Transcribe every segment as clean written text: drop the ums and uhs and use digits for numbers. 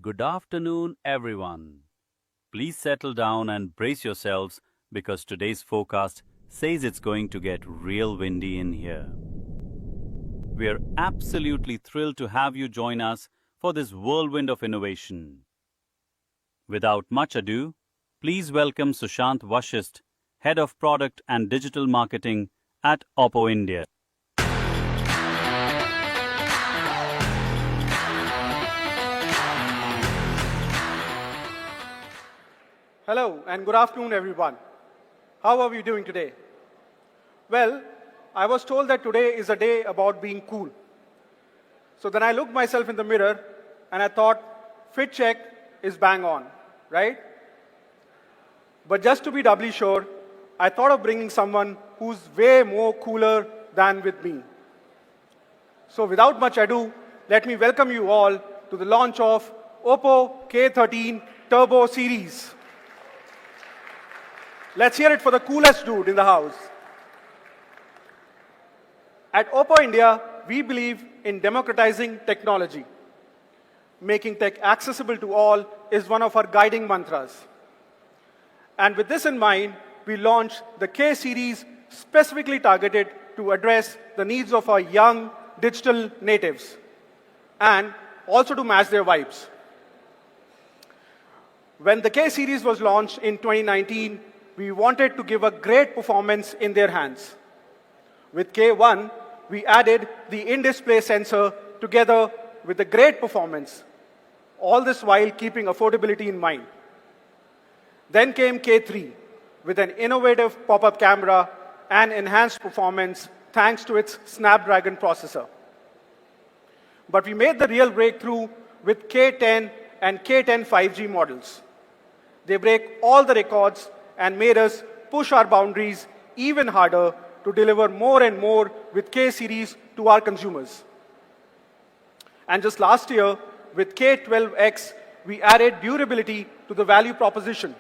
Good afternoon, everyone. Please settle down and brace yourselves because today's forecast says it's going to get real windy in here. We're absolutely thrilled to have you join us for this whirlwind of innovation. Without much ado, please welcome Sushant Vashist, Head of Product and Digital Marketing at Oppo India. Hello and good afternoon, everyone. How are we doing today? Well, I was told that today is a day about being cool. So then I looked myself in the mirror and I thought, fit check is bang on, right? But just to be doubly sure, I thought of bringing someone who's way more cooler than with me. So without much ado, let me welcome you all to the launch of Oppo K13 Turbo series. Let's hear it for the coolest dude in the house. At Oppo India, we believe in democratizing technology. Making tech accessible to all is one of our guiding mantras. And with this in mind, we launched the K series specifically targeted to address the needs of our young digital natives and also to match their vibes. When the K series was launched in 2019, we wanted to give a great performance in their hands. With K1, we added the in-display sensor together with a great performance, all this while keeping affordability in mind. Then came K3 with an innovative pop-up camera and enhanced performance thanks to its Snapdragon processor. But we made the real breakthrough with K10 and K10 5G models. They break all the records and made us push our boundaries even harder to deliver more and more with K series to our consumers. And just last year, with K12X, we added durability to the value proposition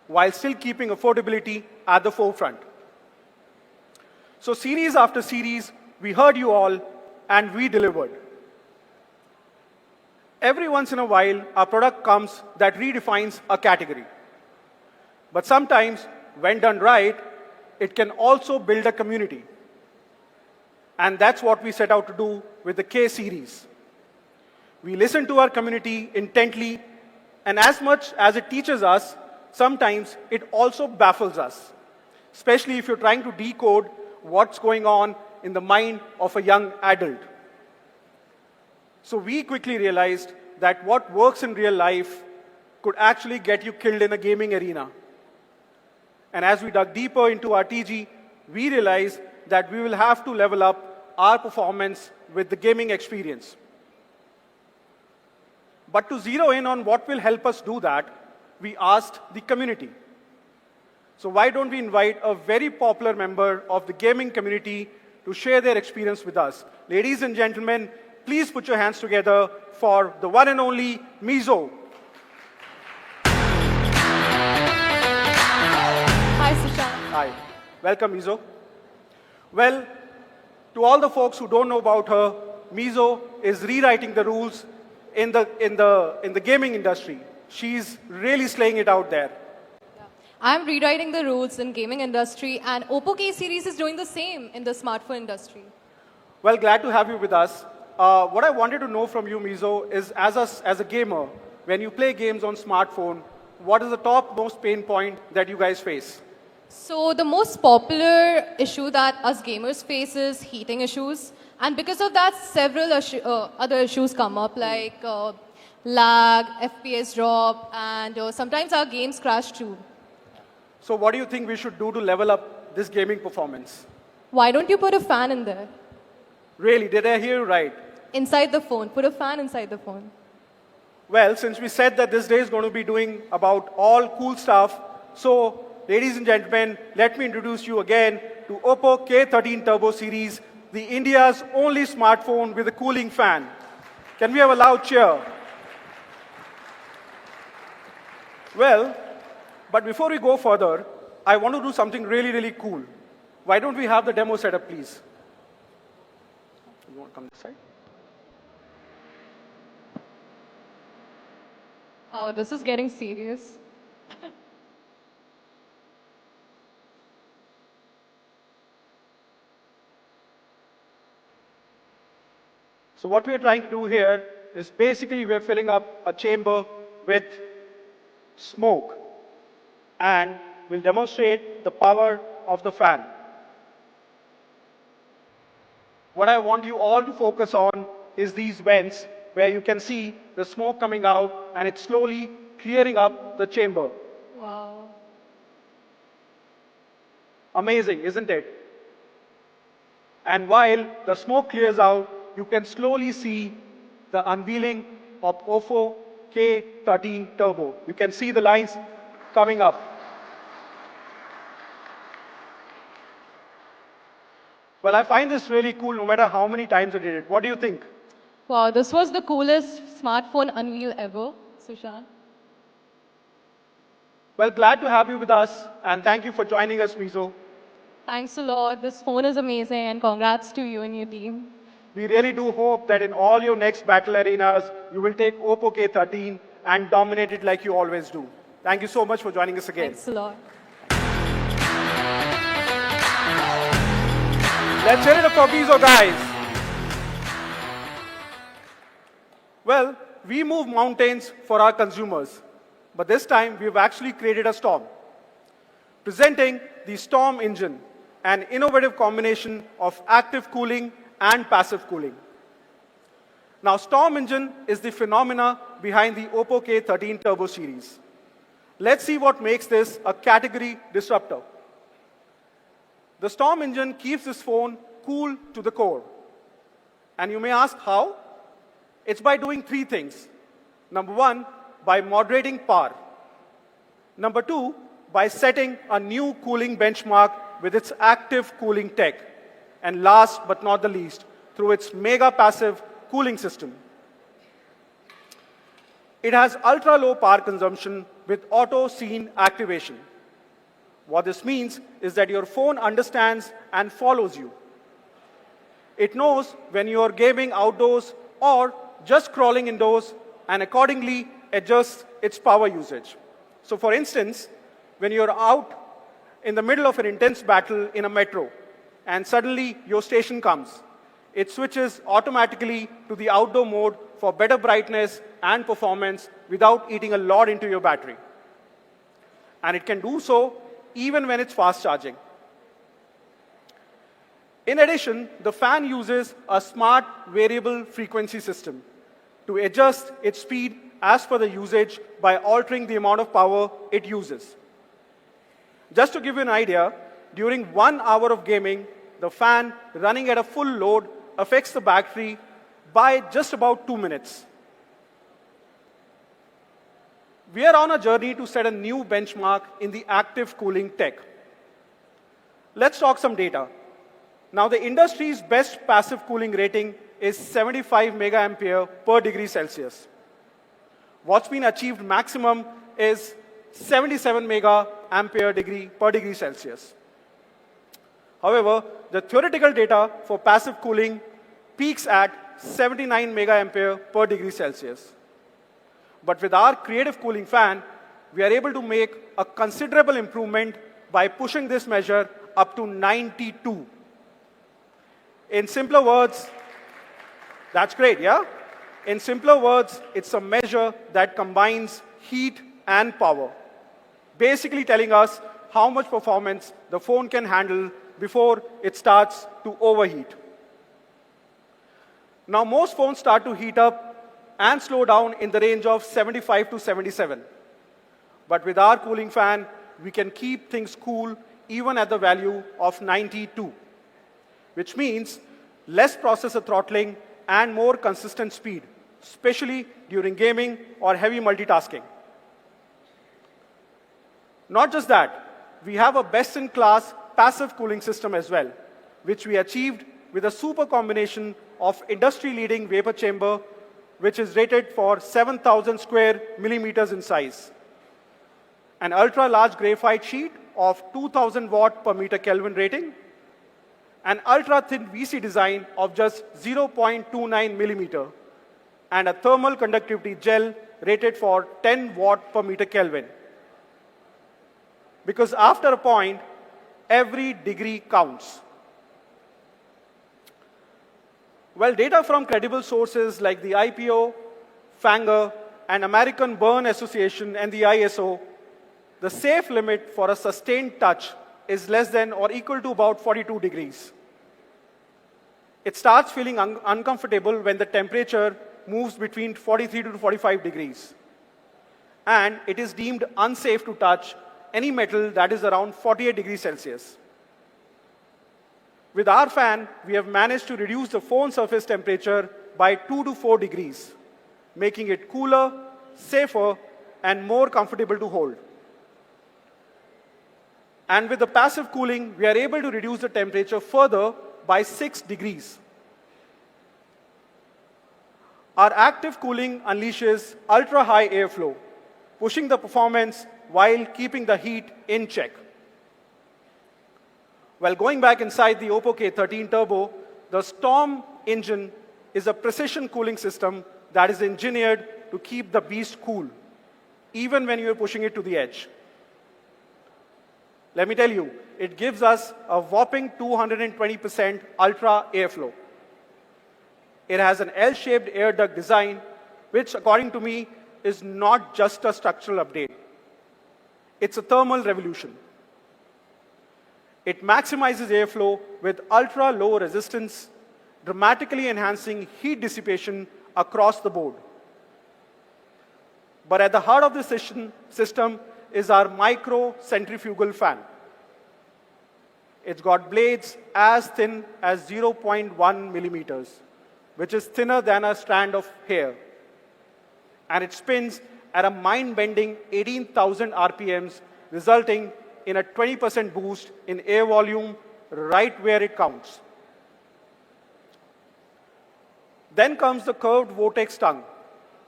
while still keeping affordability at the forefront. So series after series, we heard you all and we delivered. Every once in a while, a product comes that redefines a category. But sometimes, when done right, it can also build a community. And that's what we set out to do with the K series. We listen to our community intently, and as much as it teaches us, sometimes it also baffles us, especially if you're trying to decode what's going on in the mind of a young adult. So we quickly realized that what works in real life could actually get you killed in a gaming arena. And as we dug deeper into our TG, we realized that we will have to level up our performance with the gaming experience. But to zero in on what will help us do that, we asked the community. So why don't we invite a very popular member of the gaming community to share their experience with us. Ladies and gentlemen, please put your hands together for the one and only Mizo. Hi, Sushant. Hi. Welcome, Mizo. Well, to all the folks who don't know about her, Mizo is rewriting the rules in the gaming industry. She's really slaying it out there. I'm rewriting the rules in gaming industry, and Oppo K series is doing the same in the smartphone industry. Well, glad to have you with us. What I wanted to know from you, Mizo, is as a gamer, when you play games on smartphone, what is the top most pain point that you guys face? So the most popular issue that us gamers face is heating issues. And because of that, several other issues come up like lag, FPS drop, and sometimes our games crash too. So what do you think we should do to level up this gaming performance? Why don't you put a fan in there? Really, did I hear you right? Inside the phone. Put a fan inside the phone. Well, since we said that this day is going to be doing about all cool stuff, so ladies and gentlemen, let me introduce you again to Oppo K13 Turbo series, the India's only smartphone with a cooling fan. Can we have a loud cheer? Well, but before we go further, I want to do something really, really cool. Why don't we have the demo set up, please? You want to come this side? Oh, this is getting serious. So what we're trying to do here is basically we're filling up a chamber with smoke and we'll demonstrate the power of the fan. What I want you all to focus on is these vents where you can see the smoke coming out and it's slowly clearing up the chamber. Wow. Amazing, isn't it? And while the smoke clears out, you can slowly see the unveiling of Oppo K13 Turbo. You can see the lines coming up. Well, I find this really cool no matter how many times I did it. What do you think? Wow, this was the coolest smartphone unveil ever, Sushant. Well, glad to have you with us and thank you for joining us, Mizo. Thanks a lot. This phone is amazing and congrats to you and your team. We really do hope that in all your next battle arenas, you will take Oppo K13 and dominate it like you always do. Thank you so much for joining us again. Thanks a lot. Let's hear it up for Mizo, guys. Well, we move mountains for our consumers, but this time we've actually created a storm. Presenting the Storm Engine, an innovative combination of active cooling and passive cooling. Now, Storm Engine is the phenomena behind the Oppo K13 Turbo series. Let's see what makes this a category disruptor. The Storm Engine keeps this phone cool to the core. And you may ask how? It's by doing three things. Number one, by moderating power. Number two, by setting a new cooling benchmark with its active cooling tech. And last but not the least, through its mega passive cooling system. It has ultra-low power consumption with auto scene activation. What this means is that your phone understands and follows you. It knows when you are gaming outdoors or just crawling indoors and accordingly adjusts its power usage. So for instance, when you're out in the middle of an intense battle in a metro and suddenly your station comes, it switches automatically to the outdoor mode for better brightness and performance without eating a lot into your battery. And it can do so even when it's fast charging. In addition, the fan uses a smart variable frequency system to adjust its speed as per the usage by altering the amount of power it uses. Just to give you an idea, during 1 hour of gaming, the fan running at a full load affects the battery by just about 2 minutes. We are on a journey to set a new benchmark in the active cooling tech. Let's talk some data. Now, the industry's best passive cooling rating is 75 mega-ampere per degree Celsius. What's been achieved maximum is 77 mega-ampere per degree Celsius. However, the theoretical data for passive cooling peaks at 79 mega-ampere per degree Celsius. But with our creative cooling fan, we are able to make a considerable improvement by pushing this measure up to 92. In simpler words, that's great, yeah? In simpler words, it's a measure that combines heat and power, basically telling us how much performance the phone can handle before it starts to overheat. Now, most phones start to heat up and slow down in the range of 75 to 77. But with our cooling fan, we can keep things cool even at the value of 92, which means less processor throttling and more consistent speed, especially during gaming or heavy multitasking. Not just that, we have a best-in-class passive cooling system as well, which we achieved with a super combination of industry-leading vapor chamber, which is rated for 7,000 square millimeters in size, an ultra-large graphite sheet of 2,000 watt per meter Kelvin rating, an ultra-thin VC design of just 0.29 millimeter, and a thermal conductivity gel rated for 10 watt per meter Kelvin. Because after a point, every degree counts. Well, data from credible sources like the IPO, Fanger, and American Burn Association and the ISO, the safe limit for a sustained touch is less than or equal to about 42 degrees. It starts feeling uncomfortable when the temperature moves between 43 to 45 degrees. And it is deemed unsafe to touch any metal that is around 48 degrees Celsius. With our fan, we have managed to reduce the phone surface temperature by 2 to 4 degrees, making it cooler, safer, and more comfortable to hold. And with the passive cooling, we are able to reduce the temperature further by 6 degrees. Our active cooling unleashes ultra-high airflow, pushing the performance while keeping the heat in check. Well, going back inside the Oppo K13 Turbo, the Storm engine is a precision cooling system that is engineered to keep the beast cool, even when you are pushing it to the edge. Let me tell you, it gives us a whopping 220% ultra airflow. It has an L-shaped air duct design, which, according to me, is not just a structural update. It's a thermal revolution. It maximizes airflow with ultra-low resistance, dramatically enhancing heat dissipation across the board. But at the heart of this system is our micro-centrifugal fan. It's got blades as thin as 0.1 millimeters, which is thinner than a strand of hair. And it spins at a mind-bending 18,000 RPMs, resulting in a 20% boost in air volume right where it counts. Then comes the curved vortex tongue.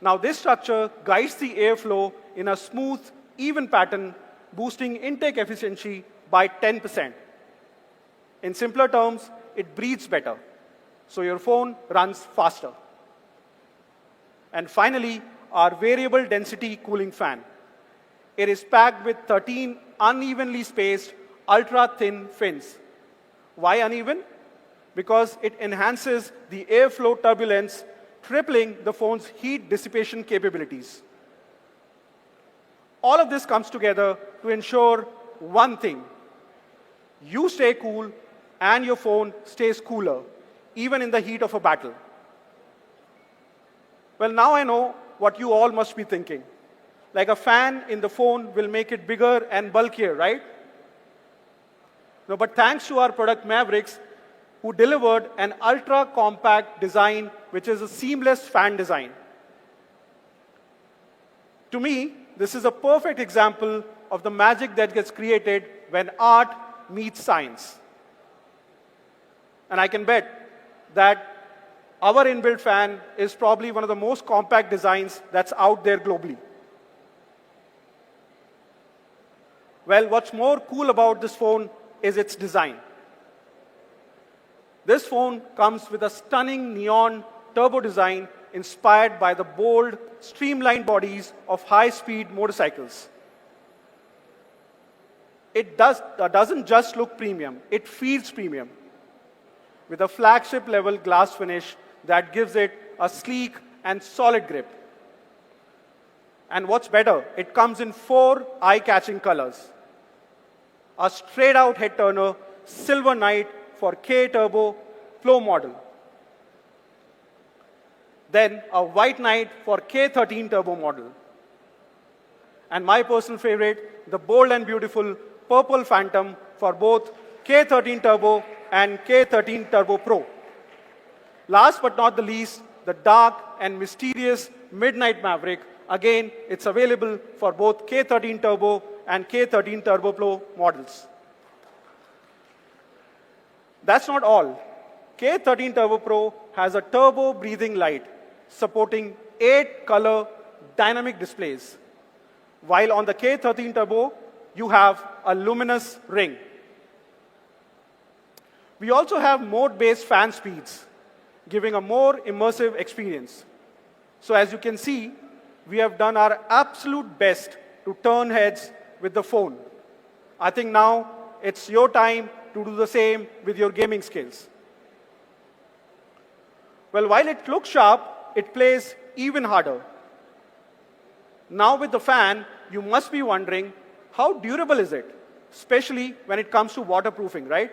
Now this structure guides the airflow in a smooth, even pattern, boosting intake efficiency by 10%. In simpler terms, it breathes better, so your phone runs faster. And finally, our variable density cooling fan. It is packed with 13 unevenly spaced, ultra-thin fins. Why uneven? Because it enhances the airflow turbulence, tripling the phone's heat dissipation capabilities. All of this comes together to ensure one thing: you stay cool and your phone stays cooler, even in the heat of a battle. Well, now I know what you all must be thinking. Like a fan in the phone will make it bigger and bulkier, right? No, but thanks to our product Mavericks, who delivered an ultra-compact design, which is a seamless fan design. To me, this is a perfect example of the magic that gets created when art meets science. And I can bet that our inbuilt fan is probably one of the most compact designs that's out there globally. Well, what's more cool about this phone is its design. This phone comes with a stunning neon turbo design inspired by the bold, streamlined bodies of high-speed motorcycles. It doesn't just look premium, it feels premium, with a flagship-level glass finish that gives it a sleek and solid grip. And what's better, it comes in 4 eye-catching colors. A straight-out head-turner, Silver Night for K Turbo Flow model. Then a White Knight for K13 Turbo model. And my personal favorite, the bold and beautiful Purple Phantom for both K13 Turbo and K13 Turbo Pro. Last but not the least, the dark and mysterious Midnight Maverick. Again, it's available for both K13 Turbo and K13 Turbo Pro models. That's not all. K13 Turbo Pro has a turbo breathing light supporting 8 color dynamic displays, while on the K13 Turbo, you have a luminous ring. We also have mode-based fan speeds, giving a more immersive experience. So as you can see, we have done our absolute best to turn heads with the phone. I think now it's your time to do the same with your gaming skills. Well, while it looks sharp, it plays even harder. Now with the fan, you must be wondering, how durable is it? Especially when it comes to waterproofing, right?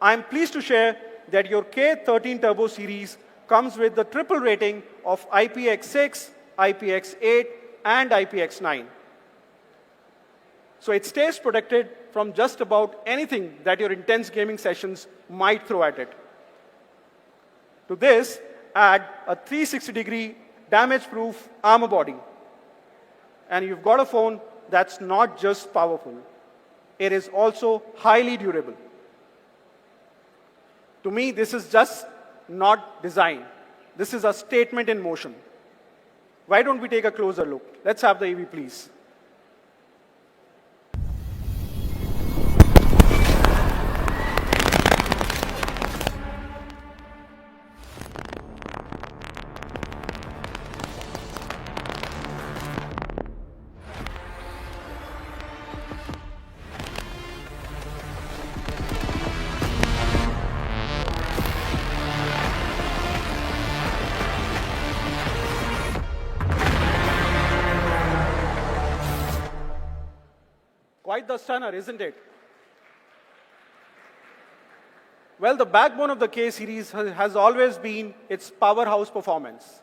I'm pleased to share that your K13 Turbo series comes with the triple rating of IPX6, IPX8, and IPX9. So it stays protected from just about anything that your intense gaming sessions might throw at it. To this, add a 360-degree damage-proof armor body. And you've got a phone that's not just powerful, it is also highly durable. To me, this is just not design. This is a statement in motion. Why don't we take a closer look? Let's have the AV, please. Quite the stunner, isn't it? Well, the backbone of the K series has always been its powerhouse performance.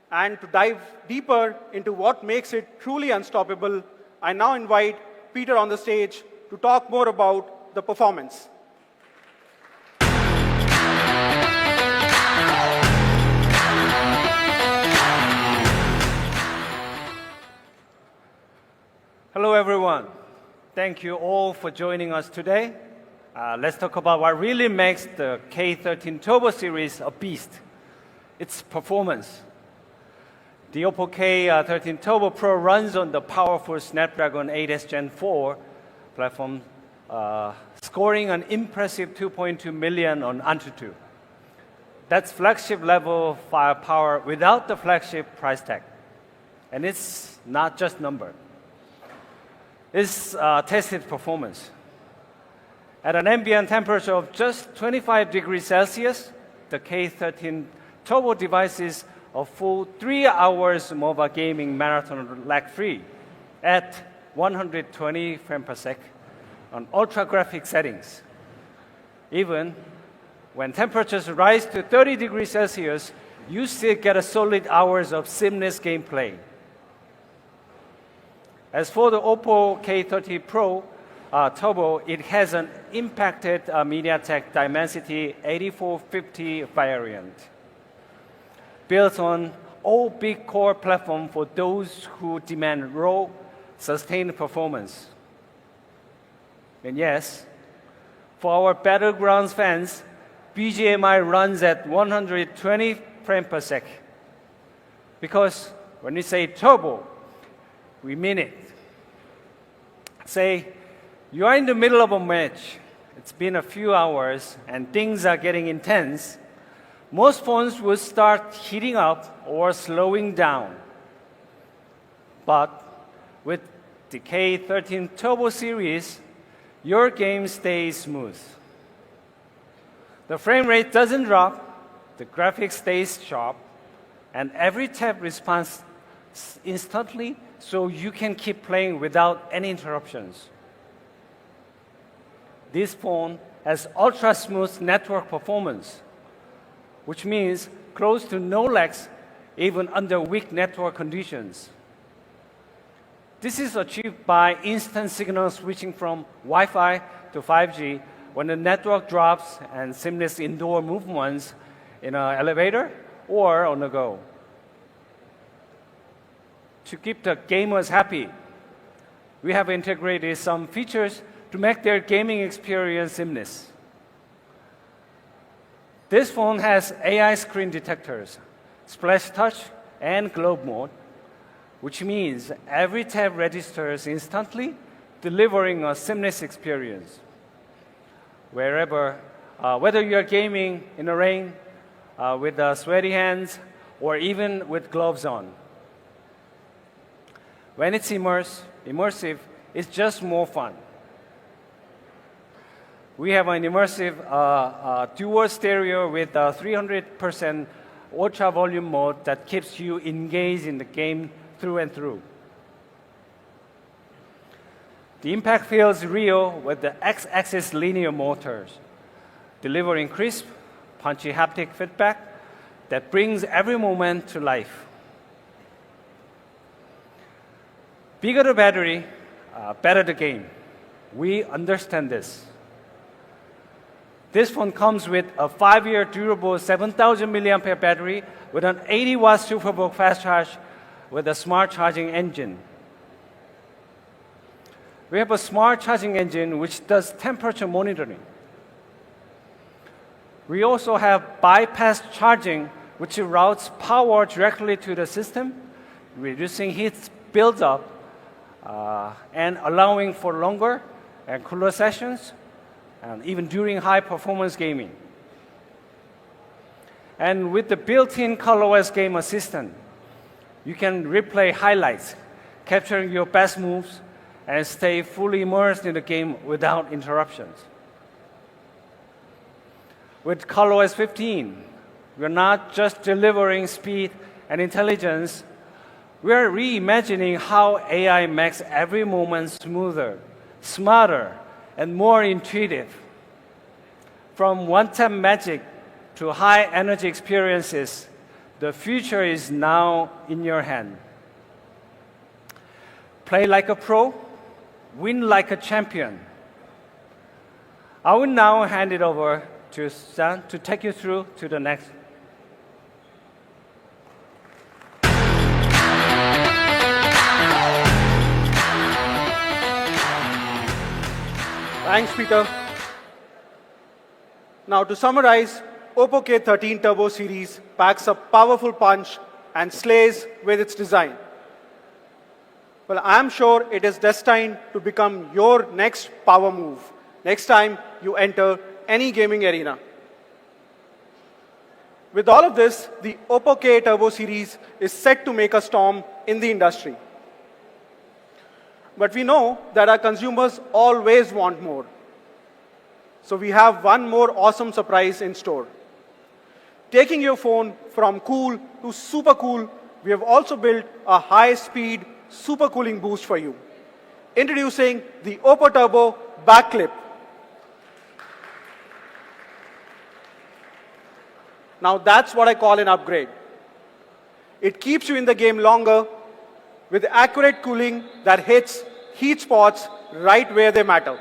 And to dive deeper into what makes it truly unstoppable, I now invite Peter on the stage to talk more about the performance. Hello, everyone. Thank you all for joining us today. Let's talk about what really makes the K13 Turbo series a beast. Its performance. The Oppo K13 Turbo Pro runs on the powerful Snapdragon 8s Gen 4 platform, scoring an impressive 2.2 million on Antutu. That's flagship level firepower without the flagship price tag. And it's not just number. It's tested performance. At an ambient temperature of just 25 degrees Celsius, the K13 Turbo devices a full 3 hours mobile gaming marathon lag-free at 120 frames per second on ultra-graphic settings. Even when temperatures rise to 30 degrees Celsius, you still get a solid hours of seamless gameplay. As for the Oppo K13 Pro Turbo, it has an impacted MediaTek Dimensity 8450 variant, built on all big core platform for those who demand raw, sustained performance. And yes, for our Battlegrounds fans, BGMI runs at 120 frames per second. Because when we say turbo, we mean it. Say, you are in the middle of a match. It's been a few hours and things are getting intense. Most phones will start heating up or slowing down. But with the K13 Turbo series, your game stays smooth. The frame rate doesn't drop, the graphics stays sharp, and every tap responds instantly, so you can keep playing without any interruptions. This phone has ultra-smooth network performance, which means close to no lags even under weak network conditions. This is achieved by instant signal switching from Wi-Fi to 5G when the network drops and seamless indoor movements in an elevator or on the go. To keep the gamers happy, we have integrated some features to make their gaming experience seamless. This phone has AI screen detectors, splash touch, and globe mode, which means every tap registers instantly, delivering a seamless experience. Whether you're gaming in the rain with sweaty hands or even with gloves on. When it's immersive, it's just more fun. We have an immersive dual stereo with a 300% ultra volume mode that keeps you engaged in the game through and through. The impact feels real with the X-axis linear motors, delivering crisp, punchy haptic feedback that brings every moment to life. Bigger the battery, better the game. We understand this. This phone comes with a 5-year durable 7,000 mAh battery with an 80-watt SuperBook fast charge with a smart charging engine. We have a smart charging engine which does temperature monitoring. We also have bypass charging, which routes power directly to the system, reducing heat buildup and allowing for longer and cooler sessions, and even during high-performance gaming. And with the built-in ColorOS Game Assistant, you can replay highlights, capturing your best moves, and stay fully immersed in the game without interruptions. With ColorOS 15, we're not just delivering speed and intelligence, we're reimagining how AI makes every moment smoother, smarter, and more intuitive. From one-tap magic to high-energy experiences, the future is now in your hand. Play like a pro, win like a champion. I will now hand it over to Stan to take you through to the next. Thanks, Peter. Now, to summarize, Oppo K13 Turbo series packs a powerful punch and slays with its design. Well, I'm sure it is destined to become your next power move next time you enter any gaming arena. With all of this, the Oppo K Turbo series is set to make a storm in the industry. But we know that our consumers always want more. So we have one more awesome surprise in store. Taking your phone from cool to super cool, we have also built a high-speed super cooling boost for you. Introducing the Oppo Turbo back clip. Now that's what I call an upgrade. It keeps you in the game longer with accurate cooling that hits heat spots right where they matter.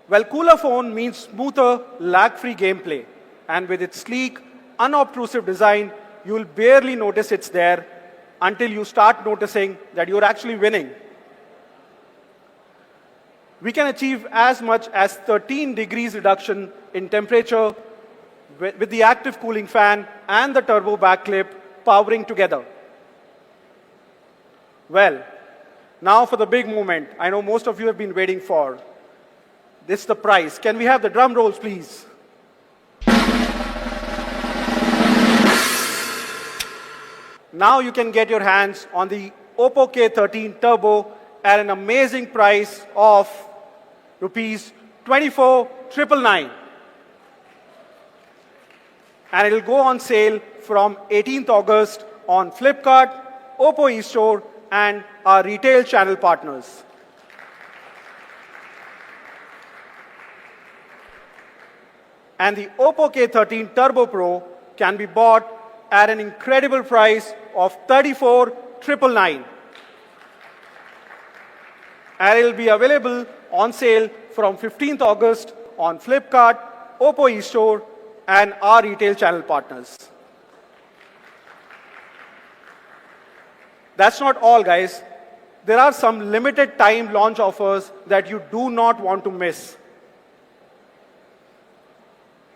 Well, cooler phone means smoother, lag-free gameplay. And with its sleek, unobtrusive design, you'll barely notice it's there until you start noticing that you're actually winning. We can achieve as much as 13 degrees reduction in temperature with the active cooling fan and the turbo back clip powering together. Well, now for the big moment I know most of you have been waiting for. This is the price. Can we have the drum rolls, please? Now you can get your hands on the Oppo K13 Turbo at an amazing price of rupees 24,999. And it will go on sale from 18th August on Flipkart, Oppo eStore, and our retail channel partners. And the Oppo K13 Turbo Pro can be bought at an incredible price of 34,999. And it will be available on sale from 15th August on Flipkart, Oppo eStore, and our retail channel partners. That's not all, guys. There are some limited time launch offers that you do not want to miss.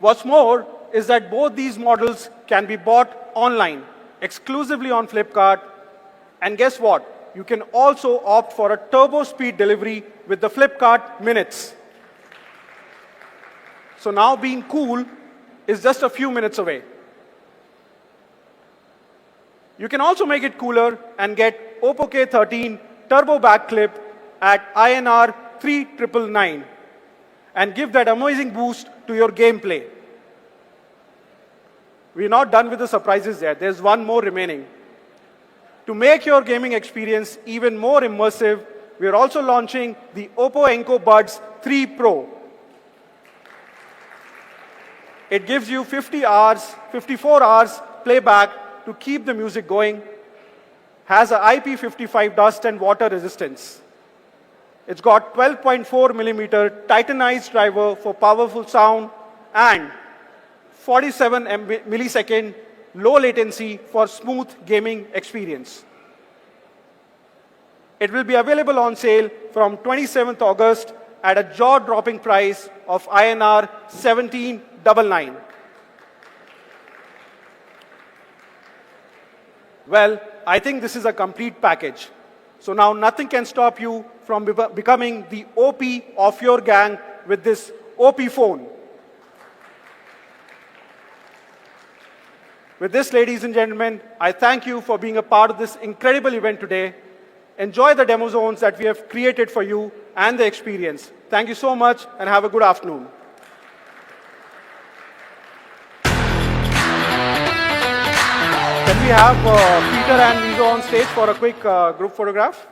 What's more is that both these models can be bought online, exclusively on Flipkart. And guess what? You can also opt for a turbo speed delivery with the Flipkart Minutes. So now being cool is just a few minutes away. You can also make it cooler and get Oppo K13 Turbo back clip at INR 3999 and give that amazing boost to your gameplay. We're not done with the surprises yet. There's one more remaining. To make your gaming experience even more immersive, we're also launching the Oppo Enco Buds 3 Pro. It gives you 54 hours playback to keep the music going, has a IP55 dust and water resistance. It's got 12.4 millimeter titanized driver for powerful sound and 47 millisecond low latency for smooth gaming experience. It will be available on sale from 27th August at a jaw-dropping price of INR 1799. Well, I think this is a complete package. So now nothing can stop you from becoming the OP of your gang with this OP phone. With this, ladies and gentlemen, I thank you for being a part of this incredible event today. Enjoy the demo zones that we have created for you and the experience. Thank you so much and have a good afternoon. Can we have Peter and Mizo on stage for a quick group photograph?